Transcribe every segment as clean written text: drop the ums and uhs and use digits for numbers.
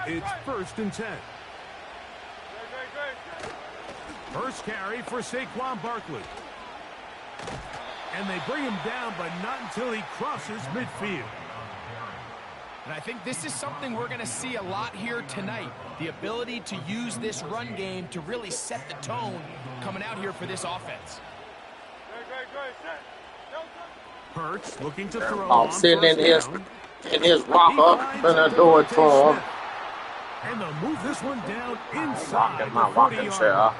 It's 1st and 10. First carry for Saquon Barkley. And they bring him down, but not until he crosses midfield. And I think this is something we're going to see a lot here tonight. The ability to use this run game to really set the tone coming out here for this offense. Hurts looking to throw I'm sitting in his rocker, gonna do it to him. And they'll move this one down inside my the rocking 40-yard chair. line.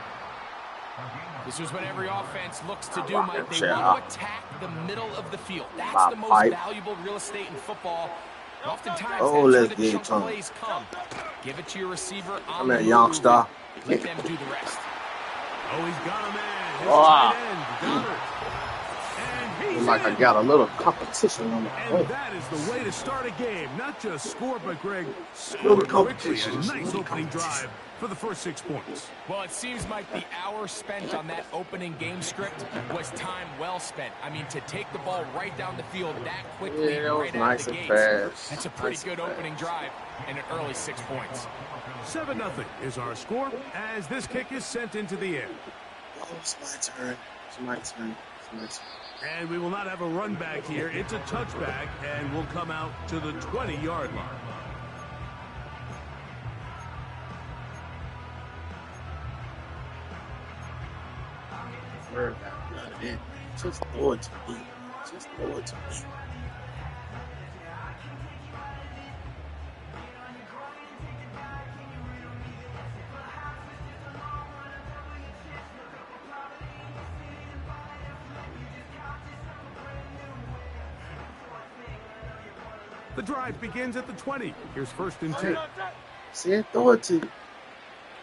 This is what every offense looks to do, Mike. They want to attack the middle of the field. That's My the most pipe. valuable real estate in football. And oftentimes, Oh, that's where let's the get chunk it. plays come. Give it to your receiver on I'm the a move. youngster. Let them do the rest. Oh, he's got a man. His Wow. tight end, Goddard. And he's Like I in. got a little competition on my And way. that is the way to start a game. Not just score, but Greg, score Little quickly. A competition. nice Little opening competition. drive for the first 6 points. Well, it seems like the hour spent on that opening game script was time well spent. I mean, to take the ball right down the field that quickly, Yeah, that was right nice out the and gates. fast. That's a pretty Nice good and opening fast. drive and an early 6 points. 7-0 is our score as this kick is sent into the air. Oh, it's my turn. It's my turn. It's my turn. And we will not have a run back here. It's a touchback, and we'll come out to the 20-yard line. Worry about none of that. Just throw it to me. Just throw it to me. The drive begins at the 20. Here's 1st and 10. See it? Throw it to you.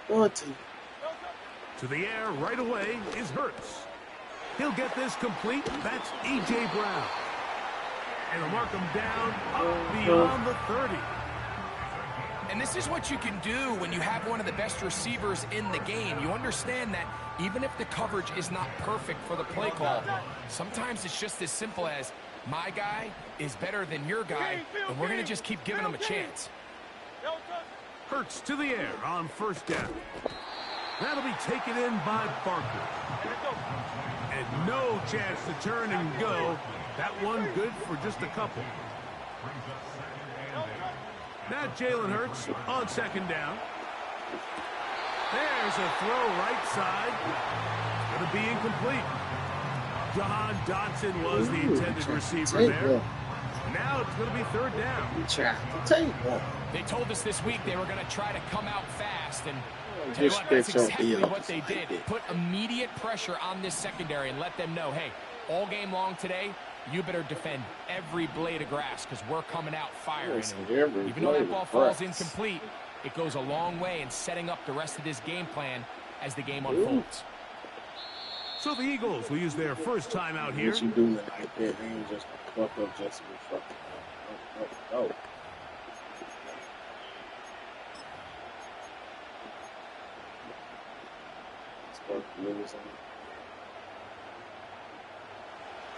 Throw it to you. To the air right away is Hurts. He'll get this complete. That's A.J. Brown. And he'll mark him down up beyond the 30. And this is what you can do when you have one of the best receivers in the game. You understand that even if the coverage is not perfect for the play call, sometimes it's just as simple as, my guy is better than your guy, and we're going to just keep giving him a chance. Hurts to the air on 1st down. That'll be taken in by Barkley. And no chance to turn and go. That one good for just a couple. Now Jalen Hurts on 2nd down. There's a throw right side. It's going to be incomplete. John Dotson was the intended receiver there. Now it's going to be 3rd down. Try to take one. They told us this week they were going to try to come out fast, and tell you Just what, that's fix your exactly ears what they like did. that. Put immediate pressure on this secondary and let them know, hey, all game long today, you better defend every blade of grass because we're coming out firing. Listen, And every even though that blade ball of falls grass. incomplete, it goes a long way in setting up the rest of this game plan as the game unfolds. So the Eagles will use their first time out here. What you doing like that? They ain't just a fuck up just to be fucking up. Oh.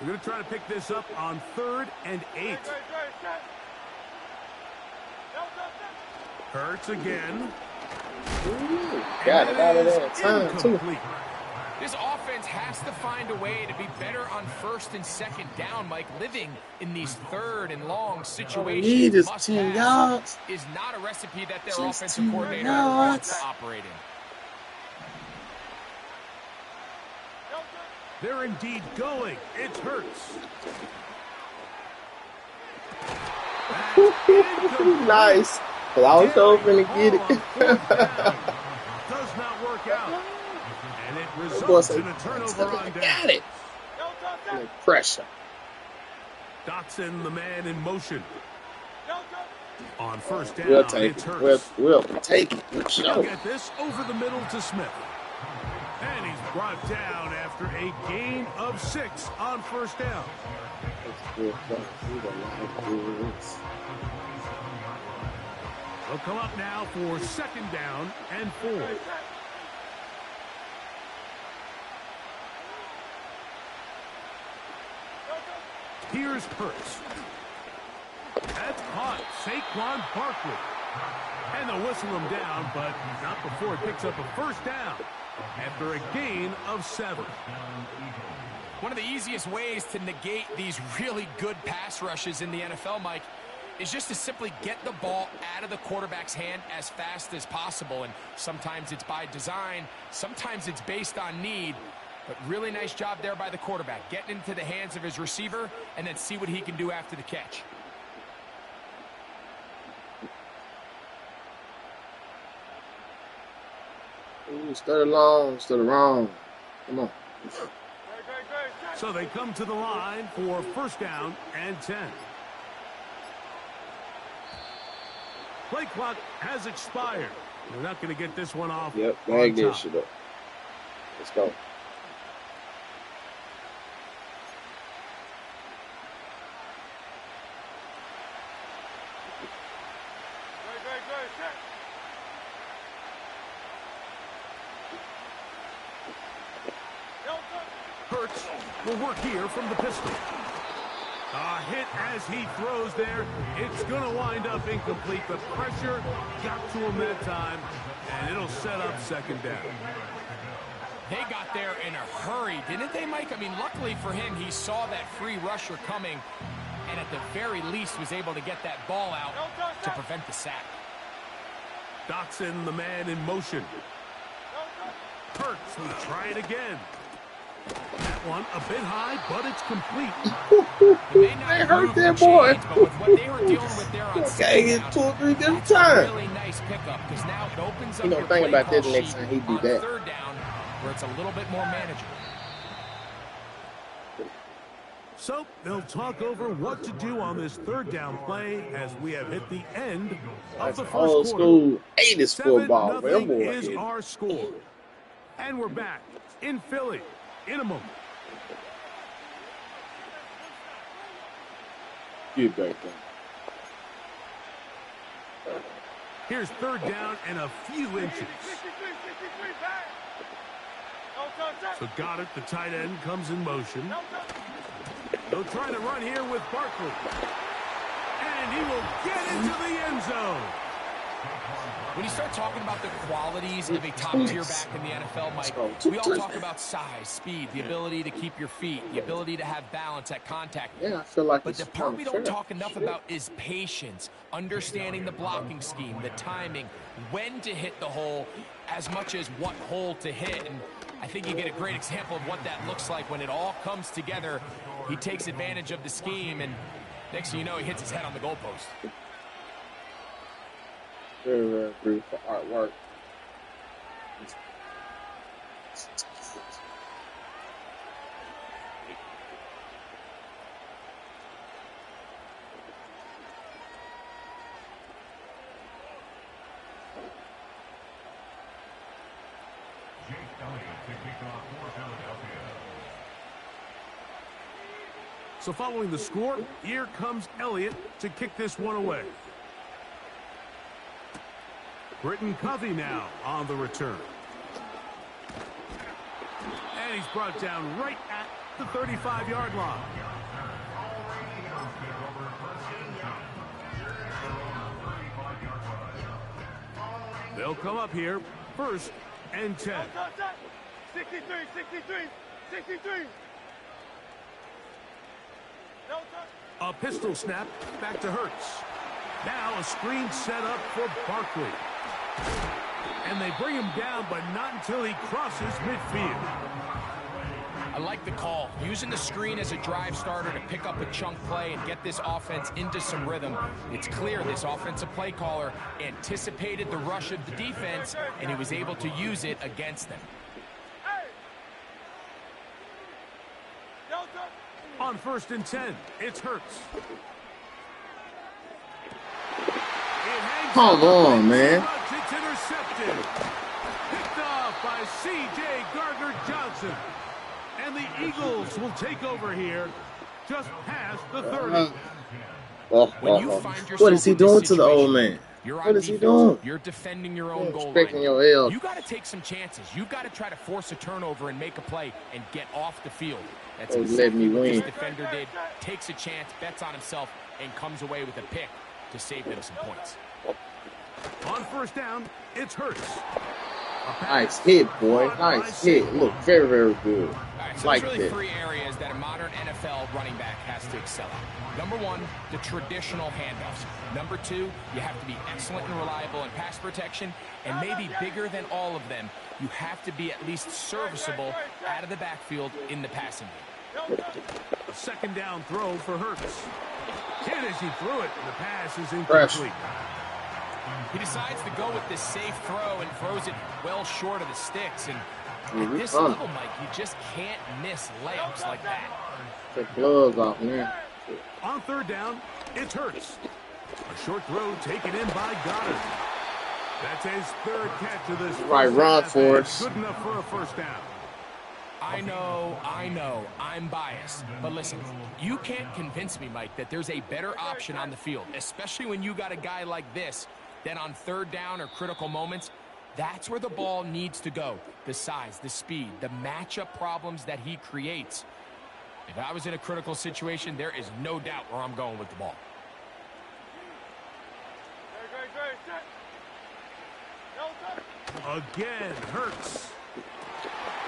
We're going to try to pick this up on 3rd and 8. Hurts again. Ooh, got it out of there in time, too. Incomplete. This offense has to find a way to be better on 1st and 2nd down, Mike. Living in these 3rd and long situations need is must 10 pass yards. is not a recipe that their Just offensive 10 coordinator yards. wants to operate in. They're indeed going. It's Hurts. That's incomplete. Nice. Cause I was hoping to get Ball on it. 4th down. Does not work out. And it Boy results said, in a turnover on down. got it. No pressure. Dotson, the man in motion. On 1st down, We'll take it's it. Hurts. We'll take it. He'll Sure. get this over the middle to Smith. And he's brought down after a gain of 6 on 1st down. They'll come up now for 2nd down and 4. Here's Hurts. That's caught. Saquon Barkley. And they'll whistle him down, but not before he picks up a first down after a gain of 7. One of the easiest ways to negate these really good pass rushes in the NFL, Mike, is just to simply get the ball out of the quarterback's hand as fast as possible. And sometimes it's by design, sometimes it's based on need. But really nice job there by the quarterback, getting into the hands of his receiver and then see what he can do after the catch. Ooh, start long, start wrong. Come on. So they come to the line for first down and 10. Play clock has expired. We're not going to get this one off. Yep, bag that shit up. Let's go. Hurts will work here from the pistol. A hit as he throws there. It's going to wind up incomplete. The pressure got to him that time, and it'll set up second down. They got there in a hurry, didn't they, Mike? I mean, luckily for him, he saw that free rusher coming, and at the very least was able to get that ball out to prevent the sack. Dotson, the man in motion. Hurts will try it again. That one a bit high, but it's complete. They hurt that boy. But with what they were dealing with there on second down, 2 or 3 different times. Really nice pickup because now it opens up. You know, think about this next time he do that. Third down, where it's a little bit more manageable. So they'll talk over what to do on this third down play as we have hit the end of the first old quarter. school 80s football. 7-0 is our score. And we're back in Philly in a moment. Get back there. Here's third down and a few inches. So got it. The tight end comes in motion. They'll try to run here with Barkley. And he will get into the end zone. When you start talking about the qualities of a top-tier back in the NFL, Mike, we all talk about size, speed, the ability to keep your feet, the ability to have balance at contact. Yeah, I feel like but the part we don't talk enough about is patience, understanding the blocking scheme, the timing, when to hit the hole, as much as what hole to hit. And I think you get a great example of what that looks like when it all comes together. He takes advantage of the scheme, and next thing you know, he hits his head on the goalpost. Very, very beautiful artwork. So following the score, here comes Elliott to kick this one away. Britton Covey now on the return. And he's brought down right at the 35-yard line. They'll come up here, first and 10. 63, 63, 63. A pistol snap back to Hurts. Now a screen set up for Barkley. And they bring him down, but not until he crosses midfield. I like the call. Using the screen as a drive starter to pick up a chunk play and get this offense into some rhythm. It's clear this offensive play caller anticipated the rush of the defense, and he was able to use it against them. On first and 10, it's Hurts. Come on, man. It's intercepted. Picked off by C.J. Gardner-Johnson. And the Eagles will take over here just past the 30. What is he doing to the old man? What is he doing? You're defending your own goal line. You got to take some chances. You got to try to force a turnover and make a play and get off the field. That's exactly what this defender did. Takes a chance, bets on himself, and comes away with a pick to save them some points. On first down, it's Hurts. Nice hit, boy. Nice hit. Look, very, very good. All right, so Like there's really that. 3 areas that a modern NFL running back has to excel at. Number 1, the traditional handoffs. Number 2, you have to be excellent and reliable in pass protection. And maybe bigger than all of them, you have to be at least serviceable out of the backfield in the passing game. A second down throw for Hurts. Hit as he threw it, and the pass is incomplete. He decides to go with this safe throw and throws it well short of the sticks. And at this level, Mike, you just can't miss layups like that. Take gloves off, man. On third down, it's Hurts. A short throw taken in by Goddard. That's his 3rd catch of this. Right, run for us. Good enough for a first down. I know, I'm biased. But listen, you can't convince me, Mike, that there's a better option on the field, especially when you got a guy like this, that on third down or critical moments, that's where the ball needs to go. The size, the speed, the matchup problems that he creates. If I was in a critical situation, there is no doubt where I'm going with the ball. Again, Hurts.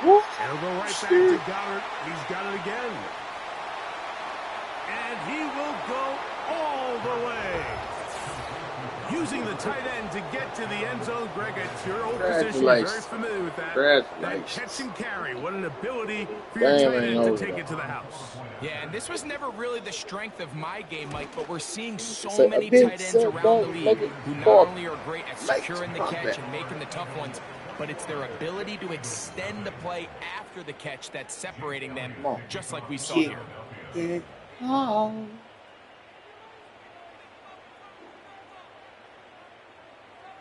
He'll go right back to Goddard. He's got it again. And he will go all the way. Using the tight end to get to the end zone, Greg, it's your old position. You're very familiar with that. That catch and carry. What an ability for your tight end to take it to the house. Yeah, and this was never really the strength of my game, Mike, but we're seeing so many tight ends around the league who not only are great at securing the catch and making the tough ones, but it's their ability to extend the play after the catch that's separating them, just like we saw here.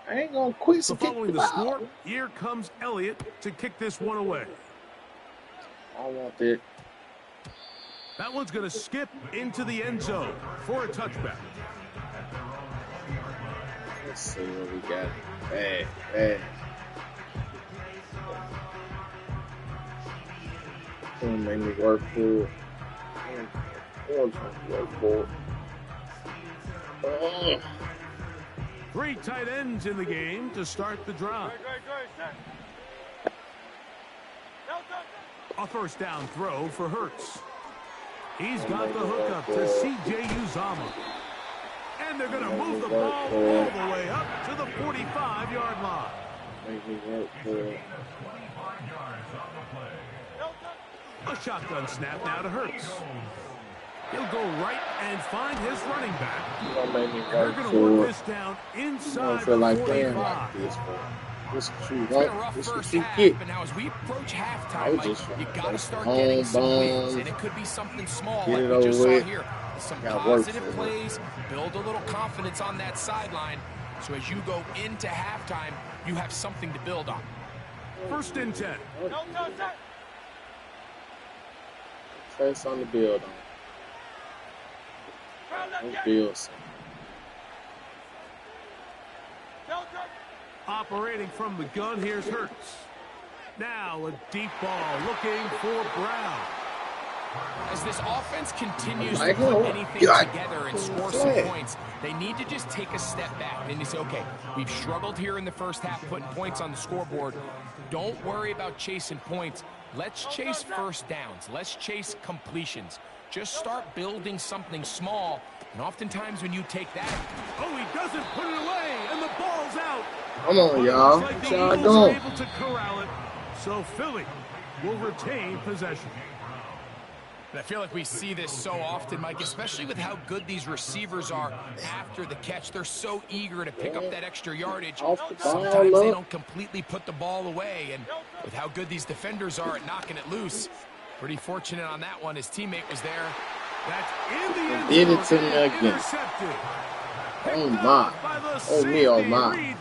I ain't gonna quit. So following the score, here comes Elliott to kick this one away. I want it. That one's going to skip into the end zone for a touchback. Let's see what we got. Hey. Don't make me work for it. 3 tight ends in the game to start the drive. A first down throw for Hurts. He's got the hookup to C.J. Uzomah. And they're going to move the ball all the way up to the 45-yard line. A shotgun snap now to Hurts. He'll go right and find his running back. They're going to work this down inside the 45. It's been a rough first half, but now as we approach halftime, Mike, you got to start getting some wins, and it could be something small like we just saw here. Some positive plays, build a little confidence on that sideline, so as you go into halftime, you have something to build on. 1st and 10. First on the build on. Let's build some. Operating from the gun, here's Hurts. Now a deep ball looking for Brown. As this offense continues to put anything together and score some points, they need to just take a step back and say, okay, we've struggled here in the first half putting points on the scoreboard. Don't worry about chasing points. Let's chase first downs. Let's chase completions. Just start building something small, and oftentimes when you take that... Oh, he doesn't put it away, and the ball's out. Come on, y'all. What y'all doing? Able to corral it, so Philly will retain possession. And I feel like we see this so often, Mike, especially with how good these receivers are after the catch. They're so eager to pick up that extra yardage. Sometimes they don't completely put the ball away, and with how good these defenders are at knocking it loose, pretty fortunate on that one. His teammate was there. That's in the end zone. Did it to me again. Oh my. Oh me, oh my.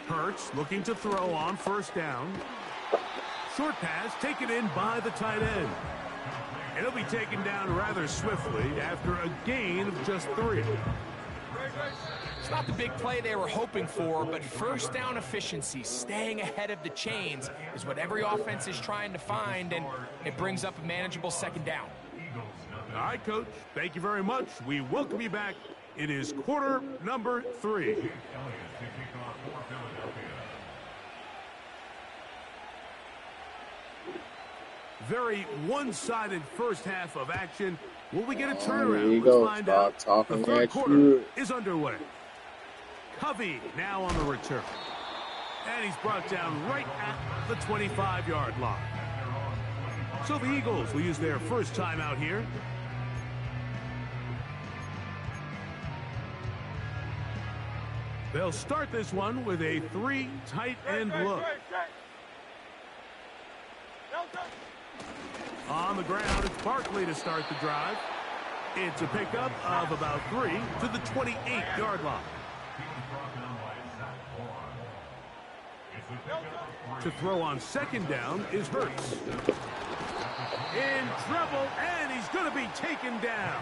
Hurts looking to throw on first down. Short pass taken in by the tight end. It'll be taken down rather swiftly after a gain of just 3. It's not the big play they were hoping for, but first down efficiency, staying ahead of the chains, is what every offense is trying to find, and it brings up a manageable second down. All right, Coach. Thank you very much. We welcome you back. It is quarter number 3. Very one-sided first half of action. Will we get a turnaround? There you go. Let's find out. Talking The third that quarter shit. is underway. Covey now on the return. And he's brought down right at the 25-yard line. So the Eagles will use their first timeout here. They'll start this one with a 3 tight end look. On the ground, it's Barkley to start the drive. It's a pickup of about 3 to the 28-yard line. To throw on second down is Hurts. In trouble, and he's going to be taken down.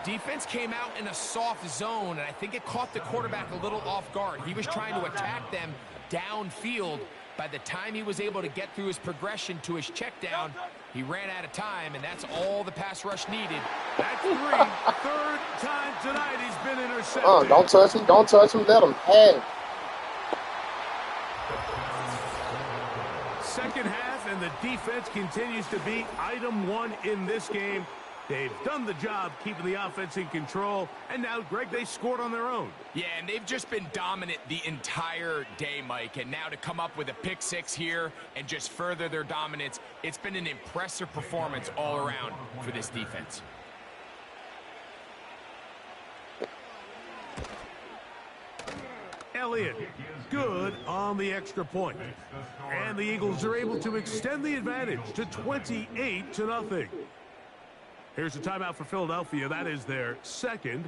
Defense came out in a soft zone, and I think it caught the quarterback a little off guard. He was trying to attack them downfield. By the time he was able to get through his progression to his check down, he ran out of time, and that's all the pass rush needed. That's 3. Third time tonight he's been intercepted. Don't touch him. Don't touch him. Let him have it. Second half, and the defense continues to be item 1 in this game. They've done the job keeping the offense in control, and now, Greg, they scored on their own. Yeah, and they've just been dominant the entire day, Mike, and now to come up with a pick 6 here and just further their dominance, it's been an impressive performance all around for this defense. Elliott, good on the extra point. And the Eagles are able to extend the advantage to 28-0. Here's a timeout for Philadelphia. That is their second.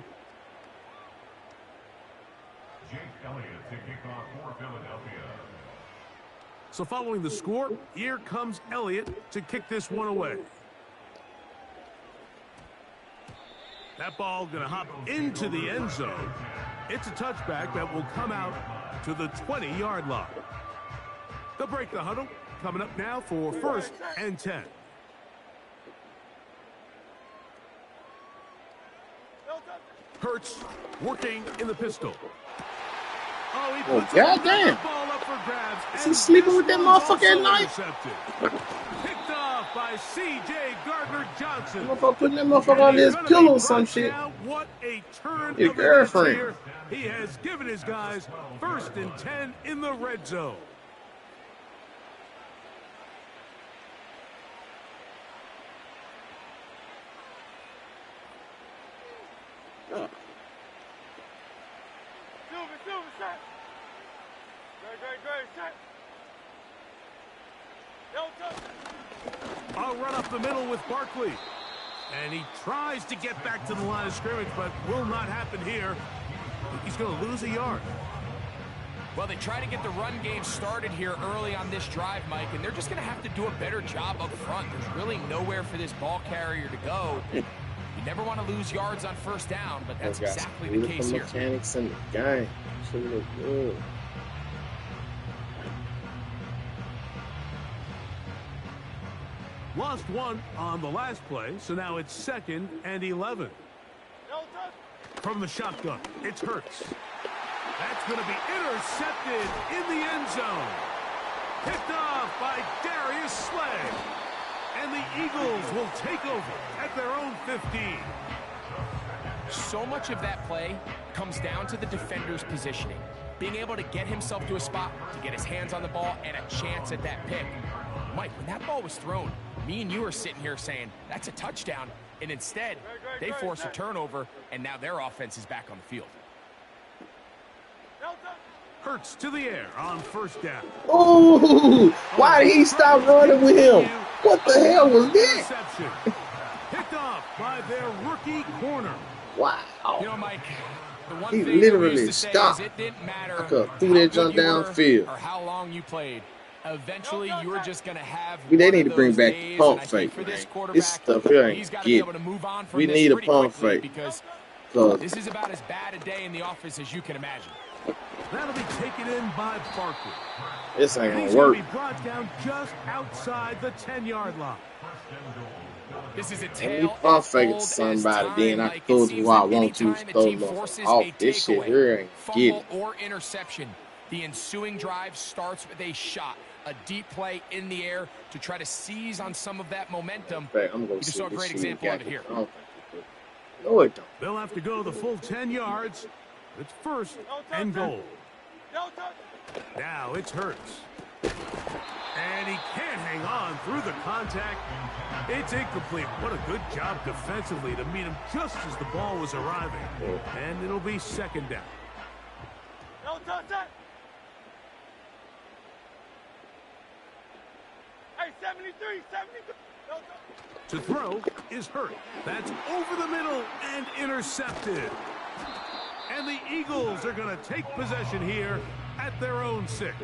Jake Elliott to kick off for Philadelphia. So following the score, here comes Elliott to kick this one away. That ball going to hop into the end zone. It's a touchback that will come out to the 20-yard line. They'll break the huddle. Coming up now for 1st and 10. Hurts working in the pistol. Oh, he puts goddamn. the ball up for grabs. Is he sleeping with that motherfucker at night? Picked off by C.J. Gardner-Johnson. Motherfucker putting that motherfucker on his pillow or some shit. What a turn Your of events girlfriend. here. He has given his guys 1st and 10 in the red zone. I'll run up the middle with Barkley. And he tries to get back to the line of scrimmage, but will not happen here. He's going to lose a yard. Well, they try to get the run game started here early on this drive, Mike, and they're just going to have to do a better job up front. There's really nowhere for this ball carrier to go. You never want to lose yards on first down, but that's exactly the case here. Mechanics in the game. Should look good. Lost 1 on the last play, so now it's 2nd and 11. From the shotgun, it's Hurts. That's going to be intercepted in the end zone. Picked off by Darius Slay. And the Eagles will take over at their own 15. So much of that play comes down to the defender's positioning. Being able to get himself to a spot, to get his hands on the ball, and a chance at that pick. Mike, when that ball was thrown, me and you are sitting here saying, that's a touchdown. And instead, they force a turnover, and now their offense is back on the field. Hurts to the air on 1st down. Oh, why did he stop running with him? What the hell was that? Interception. Picked off by their rookie corner. Wow. You know, Mike, the one He thing literally we used to say stopped. is it didn't matter I could have threw that how jump good you were downfield. or how long you played. Eventually, you're just going to have They one need of to bring those back days, the pump and I think fake, for this man. quarterback, This stuff here he's ain't got to be get able to move on from We this need a pretty pump quickly fake. because Cause this is about as bad a day in the office as you can imagine. That'll be taken in by Barkley. this ain't And he's gonna going work. to be brought down just outside the 10-yard line. This is a Let me tale pump as fake it to old as somebody, then time. I can Like, throw it it to seems who I that want to. anytime a Throw team the forces off. a This shit takeaway, here ain't fumble, getting. or interception, the ensuing drive starts with a shot, a deep play in the air to try to seize on some of that momentum. In fact, I'm gonna You just see saw a this great shit example got of it here. I don't think it do. No, it don't. They'll have to go the full 10 yards. It's first and goal. No touch. Now it's Hurts. And he can't hang on through the contact. It's incomplete. What a good job defensively to meet him just as the ball was arriving. And it'll be second down. No touch that. Hey, 73, 73. No touch. To throw is Hurt. That's over the middle and intercepted. And the Eagles are going to take possession here at their own 6.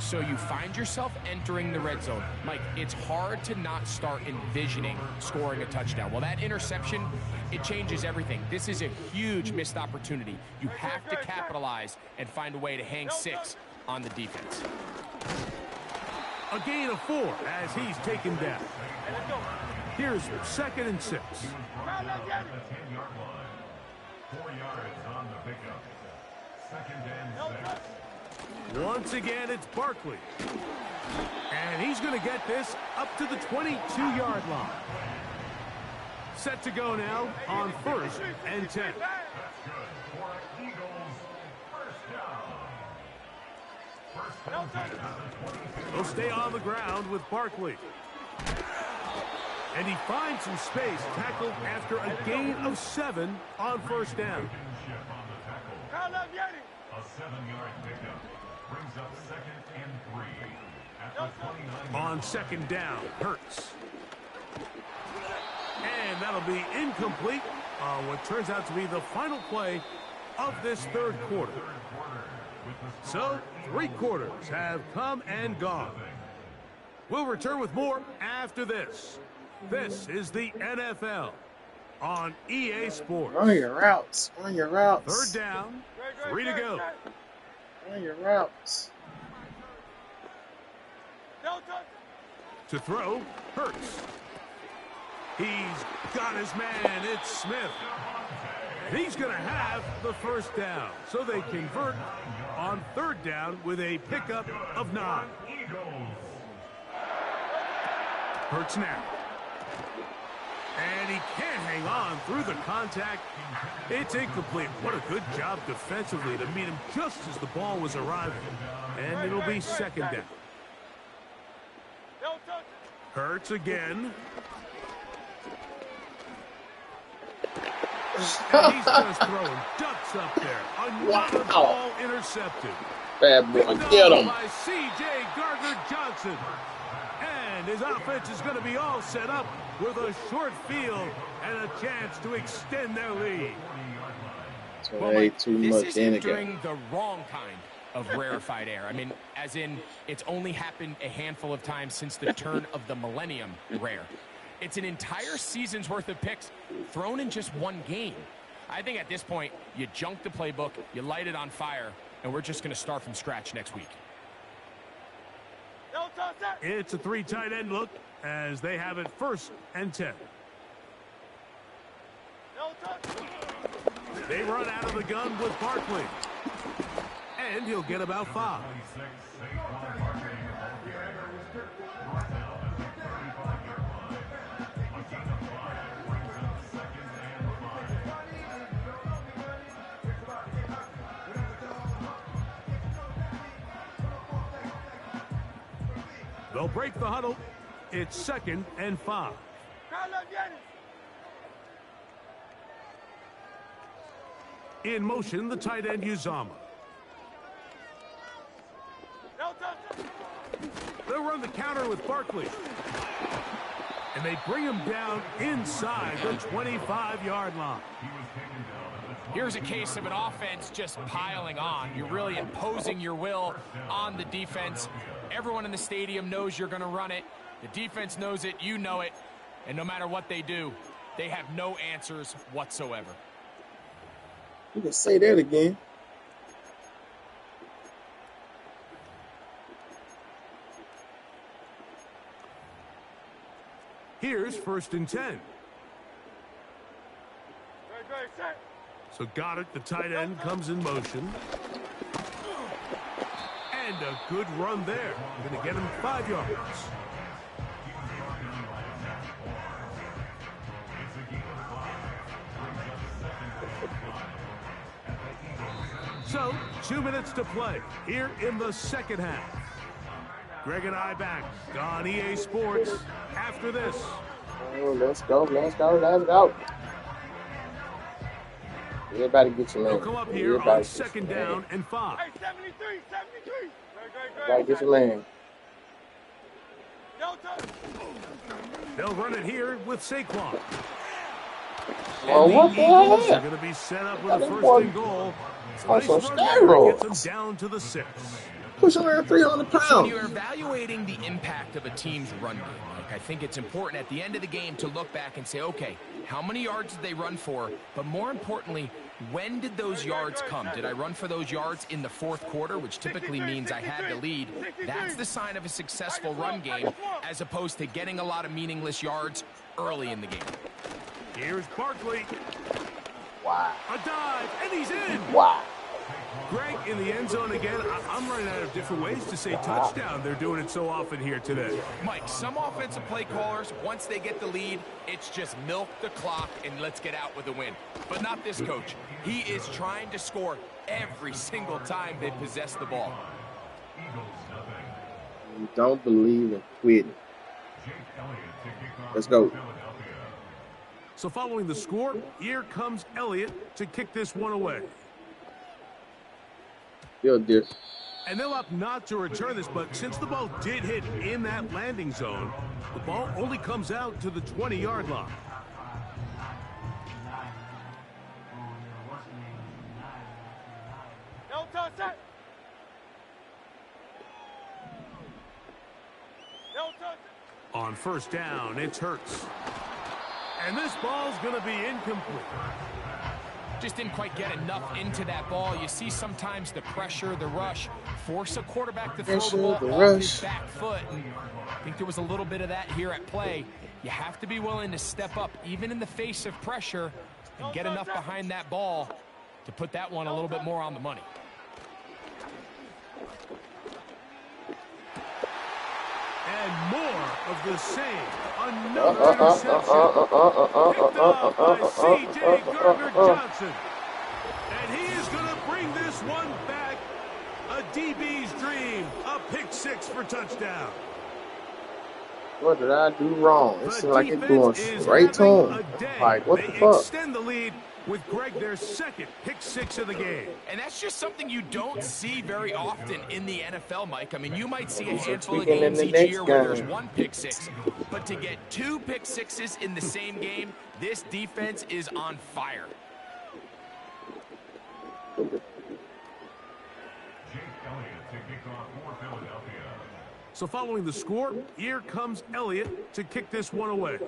So you find yourself entering the red zone. Mike, it's hard to not start envisioning scoring a touchdown. Well, that interception, it changes everything. This is a huge missed opportunity. You have to capitalize and find a way to hang 6 on the defense. A gain of 4 as he's taken down. Here's second and 6. From the 10-yard line. 4 yards on the pickup. Second and 6. Once again, it's Barkley. And he's going to get this up to the 22-yard line. Set to go now on first and 10. That's good for Eagles. First down. First and 10 on the 22. He'll stay on the ground with Barkley. And he finds some space, tackled after a gain of 7 on first down. A 7-yard pickup brings up second and 3 at the 29. On second down, Hurts. And that'll be incomplete on what turns out to be the final play of this third quarter. So, 3 quarters have come and gone. We'll return with more after this. This is the NFL on EA Sports. Run your routes. Run your routes. Third down, 3 to go. Run your routes. No touch. To throw, Hurts. He's got his man. It's Smith. And he's going to have the first down. So they convert on third down with a pickup of 9. Hurts now. And he can't hang on through the contact. It's incomplete. What a good job defensively to meet him just as the ball was arriving. And it'll be second down. No touch. Hurts again. And he's just throwing ducks up there. Another Wow. ball intercepted. Bad boy. Picked Get off him. by C.J. Gardner-Johnson. And his offense is going to be all set up with a short field and a chance to extend their lead. So they ate too this much is in the entering game. the wrong kind of rarefied air. I mean, as in, it's only happened a handful of times since the turn of the millennium rare. It's an entire season's worth of picks thrown in just one game. I think at this point, you junk the playbook, you light it on fire, and we're just going to start from scratch next week. No touch that. It's a 3 tight end look as they have it first and 10. No touch. They run out of the gun with Barkley. And he'll get about 5. They'll break the huddle. It's second and 5. In motion, the tight end Uzama. No touch. They'll run the counter with Barkley. And they bring him down inside the 25-yard line. Here's a case of an offense just piling on. You're really imposing your will on the defense. Everyone in the stadium knows you're going to run it. The defense knows it, you know it. And no matter what they do, they have no answers whatsoever. You can say that again. Here's 1st and 10. Great, great, set. So got it. The tight end comes in motion. And a good run there. Going to get him 5 yards. So, 2 minutes to play here in the second half. Greg and I back on EA Sports after this. Oh, let's go. Everybody get your man. They'll come up here on 2nd down and 5. Hey, 73, 73. Great, great, Everybody get your man. No touch. They'll run it here with Saquon. Oh, And what the the Eagles hell? are going to be set up with a That 1st boy and goal. on Nice some run there. steroids. Gets them down to the 6. Pushing around 300 So when pounds. you're evaluating the impact of a team's run game, Mike, I think it's important at the end of the game to look back and say, okay, how many yards did they run for? But more importantly, when did those yards come? Did I run for those yards in the 4th quarter, which typically means I had the lead? That's the sign of a successful run game, as opposed to getting a lot of meaningless yards early in the game. Here's Barkley. Wow. A dive, and he's in. Wow. Greg in the end zone again. I'm running out of different ways to say touchdown. They're doing it so often here today. Mike, some offensive play callers, once they get the lead, it's just milk the clock and let's get out with a win. But not this coach. He is trying to score every single time they possess the ball. You don't believe in quitting. Let's go. So following the score, here comes Elliott to kick this one away. Build this. And they'll opt not to return this, but since the ball did hit in that landing zone, the ball only comes out to the 20-yard line. No touch, set. No touch. On 1st down, it's Hurts. And this ball's going to be incomplete. Just didn't quite get enough into that ball. You see sometimes the pressure, the rush, force a quarterback to throw the ball off his back foot. And I think there was a little bit of that here at play. You have to be willing to step up, even in the face of pressure, and get enough behind that ball to put that one a little bit more on the money. And more of the same. Another interception. Picked off by C.J. Gardner-Johnson. And he is going to bring this one back. A DB's dream. A pick 6 for touchdown. What did I do wrong? It The seems like it's defense going is straight to having him. a day. Like, what They the fuck? extend the lead with Greg their 2nd pick 6 of the game. And that's just something you don't see very often in the NFL, Mike. I mean, you might see a So handful of tweaking in games the each next year where there's game. 1 pick 6. But to get 2 pick 6s in the same game, this defense is on fire. So following the score, here comes Elliott to kick this one away.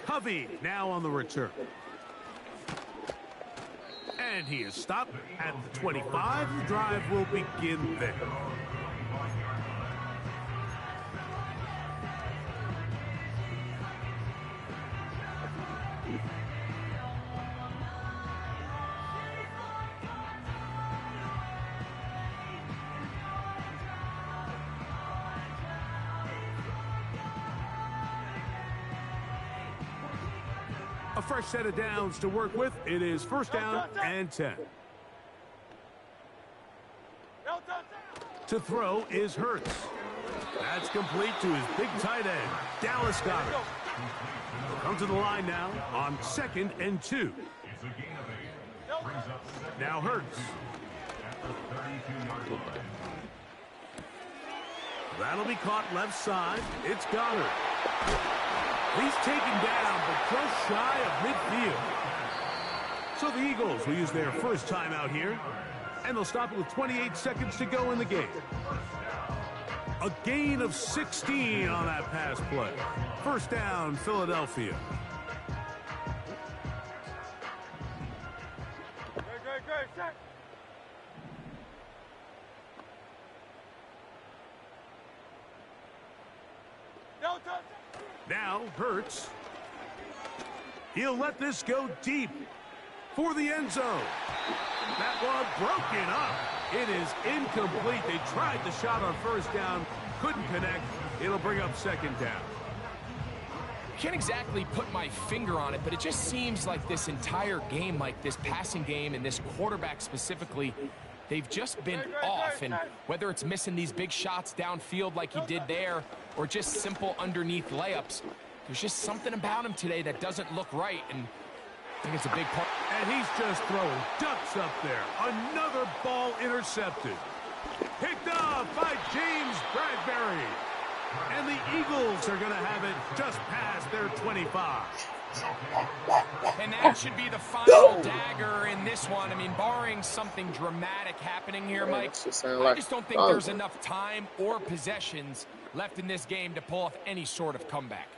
Covey now on the return. And he is stopped at the 25. The drive will begin there. A fresh set of downs to work with. It is 1st down and 10. No touch. To throw is Hurts. That's complete to his big tight end, Dallas Goedert. They'll come to the line now on 2nd and 2. Now Hurts. That'll be caught left side. It's Goddard. He's taken down, but just shy of midfield. So the Eagles will use their first timeout here, and they'll stop it with 28 seconds to go in the game. A gain of 16 on that pass play. First down, Philadelphia. Great, set. Now, Hurts. He'll let this go deep for the end zone. That one broken up. It is incomplete. They tried the shot on first down, couldn't connect. It'll bring up second down. Can't exactly put my finger on it, but it just seems like this entire game, like this passing game and this quarterback specifically, they've just been off. And whether it's missing these big shots downfield like he did there or just simple underneath layups, there's just something about him today that doesn't look right. And I think it's a big part. And he's just throwing ducks up there. Another ball intercepted. Picked off by James Bradbury. And the Eagles are going to have it just past their 25. And that should be the final dagger in this one. I mean, barring something dramatic happening here, Mike, I just don't think there's enough time or possessions left in this game to pull off any sort of comeback.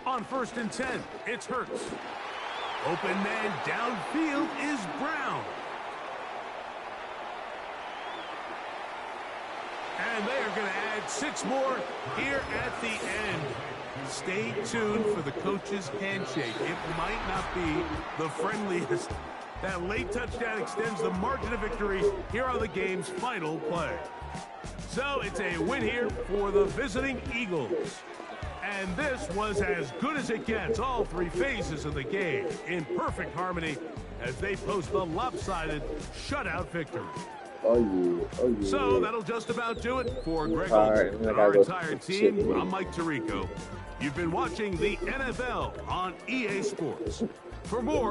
On 1st and 10, it's Hurts. Open man downfield is Brown. And they are going to add 6 more here at the end. Stay tuned for the coach's handshake. It might not be the friendliest. That late touchdown extends the margin of victory here on the game's final play. So it's a win here for the visiting Eagles. And this was as good as it gets. All 3 phases of the game in perfect harmony as they post the lopsided shutout victory. Oh, yeah. So that'll just about do it for Greg Olsen and our entire team. I'm Mike Tirico. You've been watching the NFL on EA Sports. For more